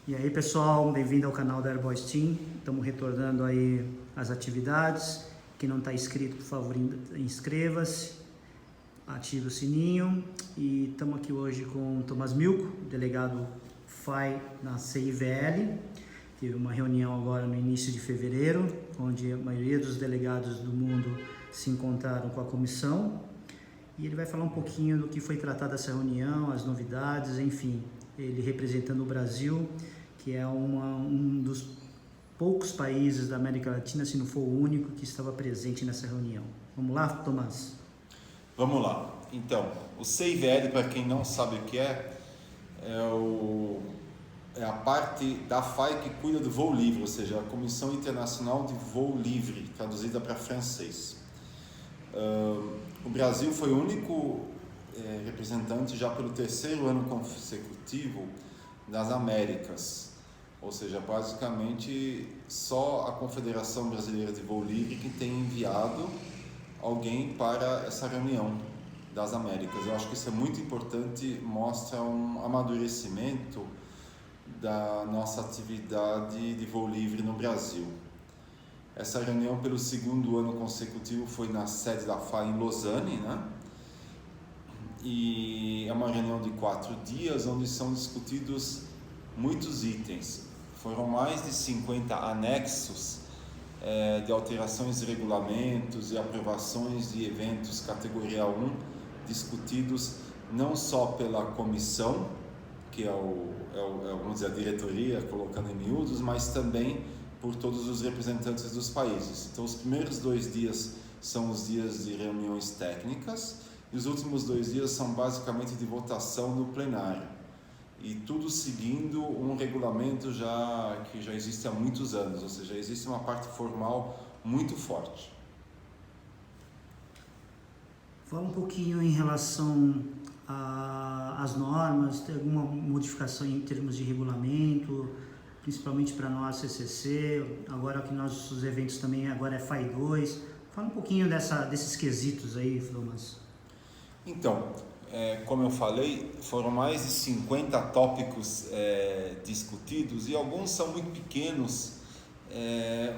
E aí pessoal, bem-vindo ao canal da Airboys Team. Estamos retornando aí as atividades. Quem não está inscrito, por favor, inscreva-se, ative o sininho. E estamos aqui hoje com o Tomás Milko, delegado FAI na CIVL. Teve uma reunião agora no início de fevereiro, onde a maioria dos delegados do mundo se encontraram com a comissão. E ele vai falar um pouquinho do que foi tratado essa reunião, as novidades, enfim. Ele representando o Brasil, que é um dos poucos países da América Latina, se não for o único, que estava presente nessa reunião. Vamos lá, Tomás? Vamos lá. Então, o CIVL, para quem não sabe o que é a parte da FAI que cuida do voo livre, ou seja, a Comissão Internacional de Voo Livre, traduzida para francês. O Brasil foi o único representante já pelo terceiro ano consecutivo das Américas, ou seja, basicamente só a Confederação Brasileira de Voo Livre que tem enviado alguém para essa reunião das Américas. Eu acho que isso é muito importante, mostra um amadurecimento da nossa atividade de voo livre no Brasil. Essa reunião pelo segundo ano consecutivo foi na sede da FAI em Lausanne, né? E é uma reunião de 4 dias onde são discutidos muitos itens. Foram mais de 50 anexos de alterações de regulamentos e aprovações de eventos categoria 1 discutidos não só pela comissão, que vamos dizer, a diretoria, colocando em miúdos, mas também por todos os representantes dos países. Então, os primeiros 2 dias são os dias de reuniões técnicas e os últimos 2 dias são basicamente de votação no plenário. E tudo seguindo um regulamento que já existe há muitos anos, ou seja, existe uma parte formal muito forte. Fala um pouquinho em relação às normas, tem alguma modificação em termos de regulamento, principalmente para nós, CCC, agora que nossos eventos também agora é FAI 2. Fala um pouquinho desses quesitos aí, Thomas. Então, como eu falei, foram mais de 50 tópicos discutidos e alguns são muito pequenos,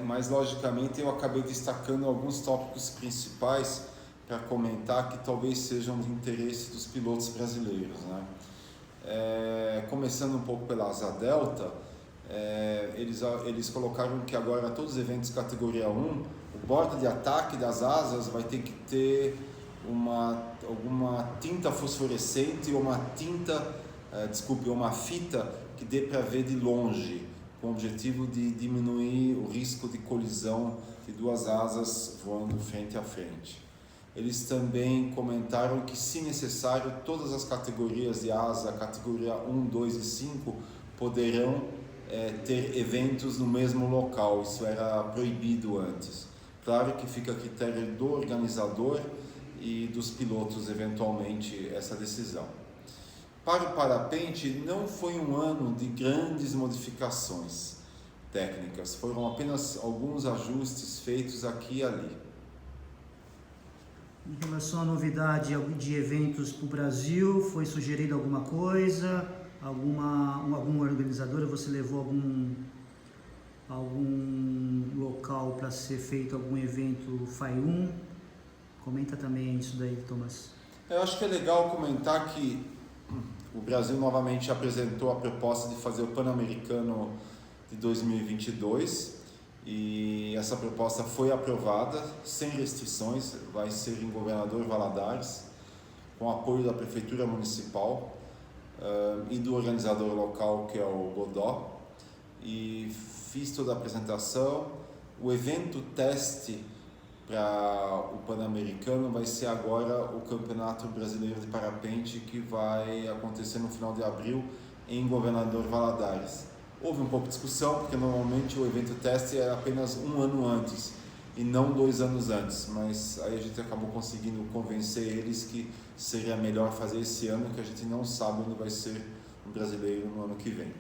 mas logicamente eu acabei destacando alguns tópicos principais para comentar que talvez sejam de interesse dos pilotos brasileiros, né? Começando um pouco pela Asa Delta, eles colocaram que agora todos os eventos categoria 1, o bordo de ataque das asas vai ter que ter alguma tinta fosforescente ou uma fita que dê para ver de longe, com o objetivo de diminuir o risco de colisão de 2 asas voando frente a frente. Eles também comentaram que, se necessário, todas as categorias de asa, categoria 1, 2 e 5, poderão ter eventos no mesmo local. Isso era proibido antes. Claro que fica a critério do organizador e dos pilotos, eventualmente, essa decisão. Para o parapente, não foi um ano de grandes modificações técnicas, foram apenas alguns ajustes feitos aqui e ali. Em relação à novidade de eventos para o Brasil, foi sugerido alguma coisa? Algum organizador, você levou algum local para ser feito algum evento FAI 1? Comenta também isso daí, Thomas. Eu acho que é legal comentar que o Brasil novamente apresentou a proposta de fazer o Pan-Americano de 2022 e essa proposta foi aprovada sem restrições, vai ser em Governador Valadares, com apoio da Prefeitura Municipal e do organizador local, que é o Godó, e fiz toda a apresentação. O evento teste para o Pan-Americano vai ser agora o Campeonato Brasileiro de Parapente, que vai acontecer no final de abril em Governador Valadares. Houve um pouco de discussão, porque normalmente o evento teste é apenas 1 ano antes e não 2 anos antes, mas aí a gente acabou conseguindo convencer eles que seria melhor fazer esse ano, que a gente não sabe onde vai ser o brasileiro no ano que vem.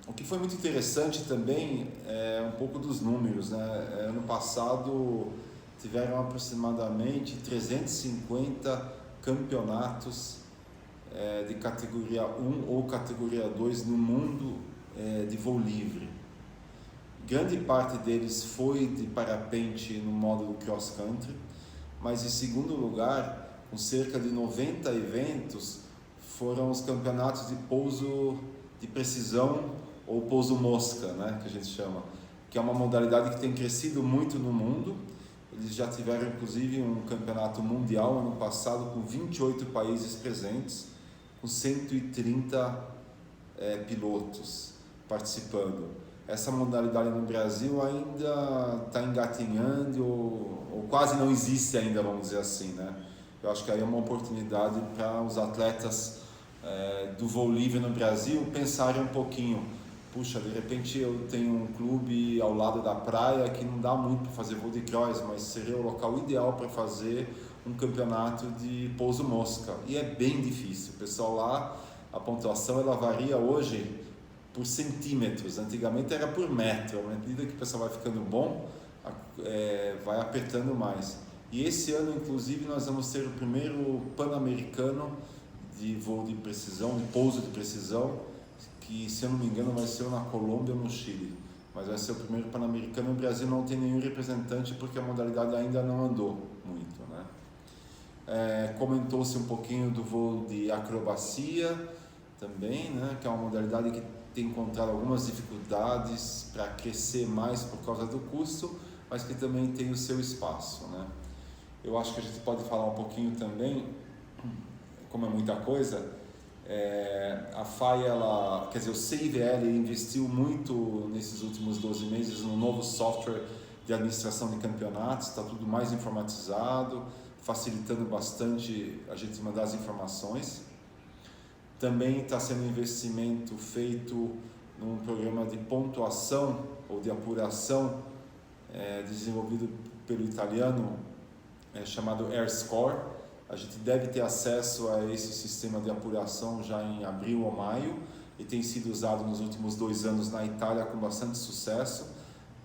O que foi muito interessante também é um pouco dos números, né? Ano passado tiveram aproximadamente 350 campeonatos de categoria 1 ou categoria 2 no mundo de voo livre. Grande parte deles foi de parapente no módulo cross country, mas em segundo lugar, com cerca de 90 eventos, foram os campeonatos de pouso de precisão ou pouso mosca, né, que a gente chama, que é uma modalidade que tem crescido muito no mundo. Eles já tiveram inclusive um campeonato mundial ano passado com 28 países presentes, com 130 pilotos participando. Essa modalidade no Brasil ainda está engatinhando ou quase não existe ainda, vamos dizer assim, né? Eu acho que aí é uma oportunidade para os atletas do voo livre no Brasil pensarem um pouquinho. Puxa, de repente eu tenho um clube ao lado da praia que não dá muito para fazer voo de cross, mas seria o local ideal para fazer um campeonato de pouso mosca. E é bem difícil. O pessoal lá, a pontuação ela varia hoje por centímetros. Antigamente era por metro. À medida que o pessoal vai ficando bom, vai apertando mais. E esse ano, inclusive, nós vamos ter o primeiro Pan-Americano de voo de precisão, de pouso de precisão, que, se eu não me engano, vai ser na Colômbia ou no Chile. Mas vai ser o primeiro Pan-Americano. O Brasil não tem nenhum representante porque a modalidade ainda não andou muito, né? Comentou-se um pouquinho do voo de acrobacia também, né? Que é uma modalidade que tem encontrado algumas dificuldades para crescer mais por causa do custo, mas que também tem o seu espaço, né? Eu acho que a gente pode falar um pouquinho também, como é muita coisa, a FAI, quer dizer, o CIVL investiu muito nesses últimos 12 meses no novo software de administração de campeonatos, está tudo mais informatizado, facilitando bastante a gente mandar as informações. Também está sendo um investimento feito num programa de pontuação ou de apuração desenvolvido pelo italiano chamado AirScore. A gente deve ter acesso a esse sistema de apuração já em abril ou maio e tem sido usado nos últimos 2 anos na Itália com bastante sucesso,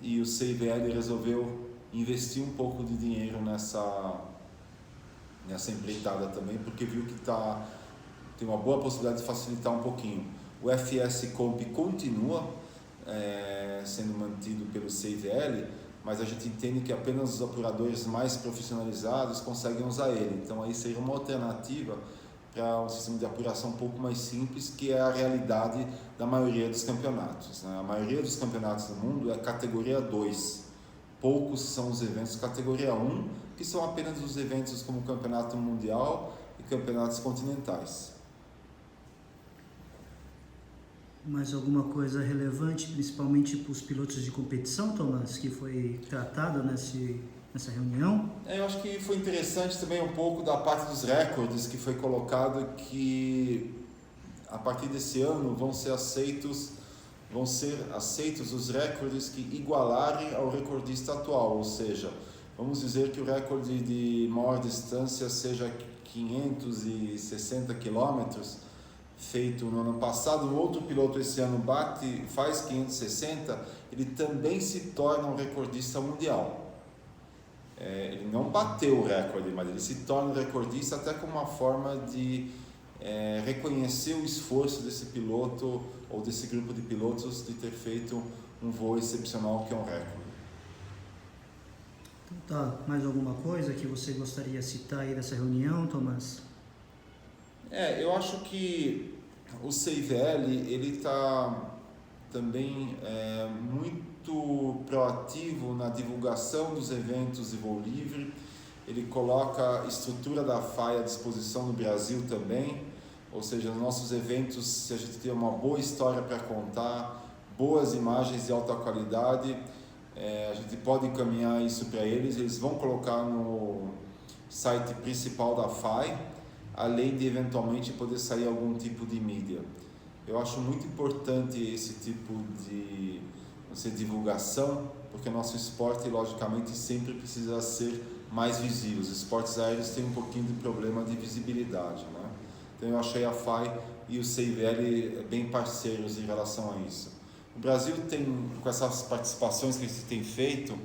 e o CIVL resolveu investir um pouco de dinheiro nessa empreitada também, porque viu que tem uma boa possibilidade de facilitar um pouquinho. O FS Comp continua sendo mantido pelo CIVL, mas a gente entende que apenas os apuradores mais profissionalizados conseguem usar ele. Então aí seria uma alternativa para um sistema de apuração um pouco mais simples, que é a realidade da maioria dos campeonatos, né? A maioria dos campeonatos do mundo é categoria 2. Poucos são os eventos categoria 1, que são apenas os eventos como o campeonato mundial e campeonatos continentais. Mais alguma coisa relevante, principalmente para os pilotos de competição, Tomás, que foi tratado nessa reunião? Eu acho que foi interessante também um pouco da parte dos recordes que foi colocado, que a partir desse ano vão ser aceitos os recordes que igualarem ao recordista atual, ou seja, vamos dizer que o recorde de maior distância seja 560 quilômetros, feito no ano passado. Um outro piloto esse ano faz 560, ele também se torna um recordista mundial. Ele não bateu o recorde, mas ele se torna um recordista até como uma forma de reconhecer o esforço desse piloto ou desse grupo de pilotos de ter feito um voo excepcional, que é um recorde. Então, tá, mais alguma coisa que você gostaria de citar aí dessa reunião, Tomás? Eu acho que o CIVL ele está também muito proativo na divulgação dos eventos de voo livre. Ele coloca a estrutura da FAI à disposição no Brasil também, ou seja, nos nossos eventos, se a gente tem uma boa história para contar, boas imagens de alta qualidade, a gente pode encaminhar isso para eles. Eles vão colocar no site principal da FAI, além de eventualmente poder sair algum tipo de mídia. Eu acho muito importante esse tipo de divulgação, porque o nosso esporte, logicamente, sempre precisa ser mais visível. Os esportes aéreos têm um pouquinho de problema de visibilidade, né? Então eu achei a FAI e o CIVL bem parceiros em relação a isso. O Brasil tem, com essas participações que a gente tem feito,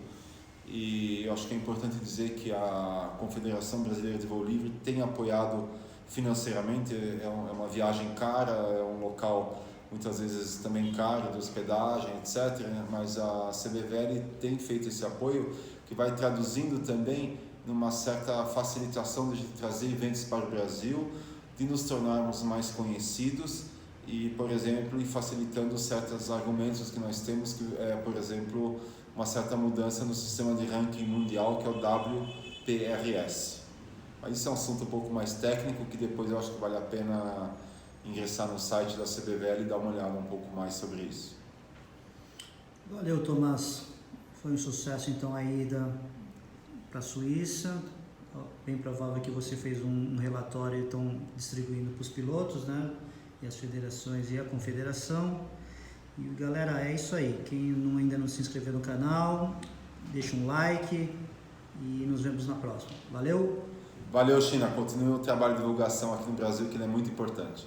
e eu acho que é importante dizer que a Confederação Brasileira de Voo Livre tem apoiado financeiramente é uma viagem cara, é um local muitas vezes também caro de hospedagem, etc. Mas a CBVL tem feito esse apoio que vai traduzindo também numa certa facilitação de trazer eventos para o Brasil, de nos tornarmos mais conhecidos e, por exemplo, facilitando certos argumentos que nós temos, que é, por exemplo, uma certa mudança no sistema de ranking mundial, que é o WPRS. Mas isso é um assunto um pouco mais técnico, que depois eu acho que vale a pena ingressar no site da CBVL e dar uma olhada um pouco mais sobre isso. Valeu, Tomás. Foi um sucesso então a ida para a Suíça. Bem provável que você fez um relatório e estão distribuindo para os pilotos, né? E as federações e a confederação. E galera, é isso aí. Quem ainda não se inscreveu no canal, deixa um like e nos vemos na próxima. Valeu! Valeu, China. Continue o trabalho de divulgação aqui no Brasil, que ele é muito importante.